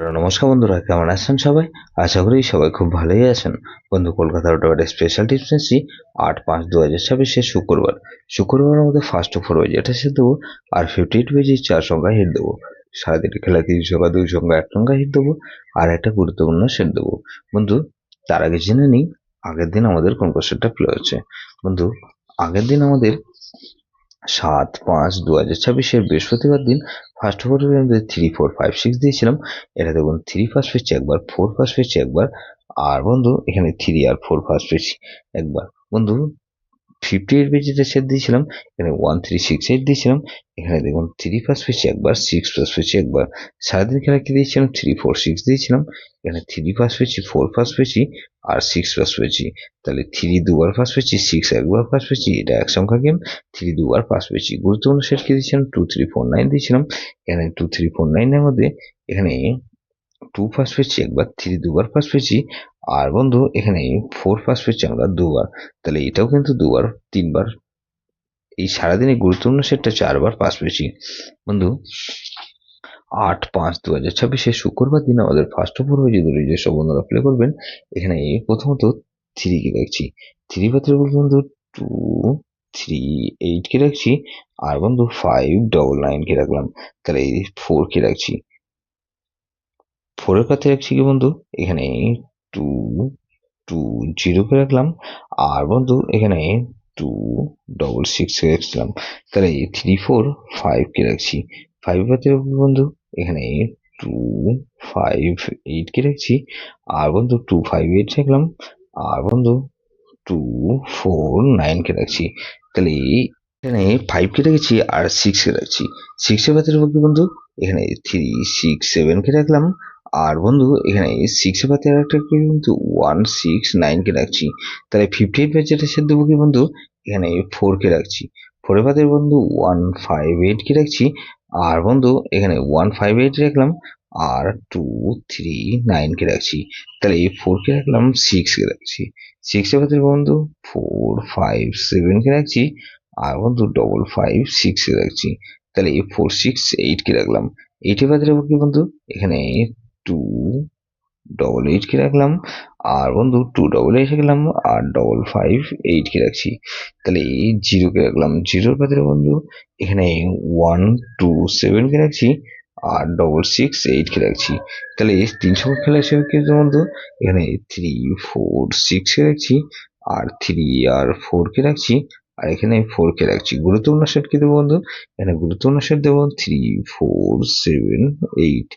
নমস্কার বন্ধুরা, কেমন আছেন সবাই? আশা করি সবাই খুব ভালোই আছেন। বন্ধু, কলকাতার একটা স্পেশাল টিপস নিচ্ছি। 8/5/2026 শুক্রবারের মধ্যে ফার্স্ট ওভার হয়ে যেটা সে দেবো, আর 58 পেজে 4 সংখ্যা হিট দেবো। সারাদিন খেলা 3 সংখ্যা 2 সংখ্যা 1 সংখ্যা হিট দেবো, আর একটা গুরুত্বপূর্ণ সেট দেবো। বন্ধু, তার আগে জেনে নিই আগের দিন আমাদের কোন কোশ্চেনটা প্লে হচ্ছে। বন্ধু, আগের দিন আমাদের 7/5/2026 বৃহস্পতিবার দিন ফার্স্ট ওভারের মধ্যে 3 4 5 6 দিয়েছিলাম। এটা দেখুন 3 ফার্স্ট পেয়েছি একবার, 4 ফার্স্ট পেয়েছি একবার, আর বন্ধু এখানে 3 আর 4 ফার্স্ট পেয়েছি একবার। বন্ধু, 58 পেজেতে সেট দিয়েছিলাম, এখানে 1368 দিয়েছিলাম। এখানে দেখুন 3 ফার্স্ট পেয়েছি একবার, 6 ফার্স্ট পেয়েছি একবার। সারাদিন খেলা কি দিয়েছিলাম, 3 4 6 দিয়েছিলাম। এখানে 3 ফার্স্ট পেয়েছি, 4 ফার্স্ট পেয়েছি, আর 6 ফার্স্ট পেয়েছি। তাহলে 3 দুবার ফার্স্ট পেয়েছি, 6 একবার ফার্স্ট পেয়েছি। এটা এক সংখ্যা গেম, 3 দুবার ফার্স্ট পেয়েছি। গুরুত্বপূর্ণ সেট কি দিয়েছিলাম, 2 3 4 9 দিয়েছিলাম। এখানে 2 3 4 9 এর মধ্যে এখানে 2 ফার্স্ট পেয়েছি একবার, 3 দুবার ফার্স্ট পেয়েছি, আর বন্ধু এখানে 4 ফার্স্ট পেয়েছি আমরা দুবার। তাহলে এটাও কিন্তু দুবার, 3বার। এই সারাদিনে গুরুত্বপূর্ণ সেটটা 4বার পাস পেয়েছি। বন্ধু, 8/5/2026 শুক্রবার দিন আমাদের ফার্স্ট ওভার হয়ে যে সব বন্ধুরা প্লে করবেন। এখানে প্রথমত 3 কে রাখছি, 3 পাত্রে বন্ধু 2 3 8 কে রাখছি, আর বন্ধু 5 9 কে রাখলাম। তাহলে 4 কে রাখছি, 4 এর পাত্রে রাখছি কি বন্ধু, এখানে 2 2 0 কে রাখলাম, আর বন্ধু এখানে 2 6 6 কে রাখছিলাম। তাহলে 3 4 5 কে রাখছি, 5 পাতে বন্ধু এখানে 2 5 8 কে রাখছি, আর বন্ধু 2 5 8 রাখলাম, আর বন্ধু 2 4 9 কে রাখছি। তাহলে এখানে 5 কে রেখেছি আর 6 কে রাখছি। 6 এর পাতে রাখবো কি বন্ধু, এখানে 3 6 7 কে রাখলাম, আর বন্ধু এখানে 6 এর পাতে আরেকটা কিন্তু 1 6 9 কে রাখছি। তাহলে 58 এর যেটা সেট দেবো কি বন্ধু, এখানে 4 কে রাখছি। 4 এর পাতে বন্ধু 1 5 8 কে রাখছি, আর বন্ধু এখানে 1 5 8 রাখলাম, আর 2 3 9 কে রাখছি। তাহলে এই 4 কে রাখলাম, 6 কে রাখছি। 6 এর পাতে বন্ধু 4 5 7 কে রাখছি, আর বন্ধু 5 5 6 কে রাখছি। তাহলে এই 4 6 8 কে রাখলাম। 8 এর বাদে রাখবো কি বন্ধু, এখানে 2 8 কে রাখলাম, আর বন্ধু 2 8 রাখলাম, আর 5 5 8 কে রাখছি। তাহলে এই 0 কে রাখলাম। 0 এর বাদে বন্ধু এখানে 1 2 7 কে রাখছি, আর 6 6 8 কে রাখছি। তাহলে এই 3 সংখ্যা খেলা হিসেবে কিন্তু বন্ধু এখানে 3 4 6 কে রাখছি, আর 3 আর 4 কে রাখছি, আর এখানে 4 কে রাখছি। গুরুত্বপূর্ণ সেট কি দেবো বন্ধু, এখানে গুরুত্বপূর্ণ সেট দেবো 3 4 7 8।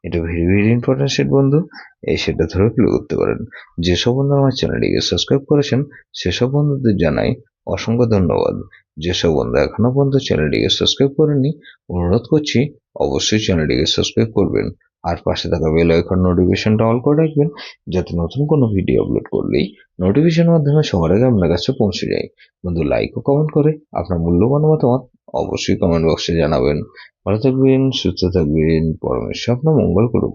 এটা ভেরি ভেরি ইম্পর্টেন্ট সেট বন্ধু, এই সেটটা ধরে প্লে করতে পারেন। যেসব বন্ধু আমার চ্যানেলটিকে সাবস্ক্রাইব করেছেন সেসব বন্ধুদের জানাই অসংখ্য ধন্যবাদ। যেসব বন্ধু এখনো পর্যন্ত চ্যানেলটিকে সাবস্ক্রাইব করেননি, অনুরোধ করছি অবশ্যই চ্যানেলটিকে সাবস্ক্রাইব করবেন, আর পাশে থাকা বেল আইকন নোটিফিকেশনটা অল করে রাখবেন, যাতে নতুন কোনো ভিডিও আপলোড করলেই নোটিফিকেশনের মাধ্যমে সবার আগে আপনার কাছে পৌঁছে যায়। বন্ধু, লাইক ও কমেন্ট করে আপনার মূল্যবান মতামত অবশ্যই কমেন্ট বক্সে জানাবেন। ভালো থাকবেন, সুস্থ থাকবেন, পরমেশ্বর আপনার মঙ্গল করুক।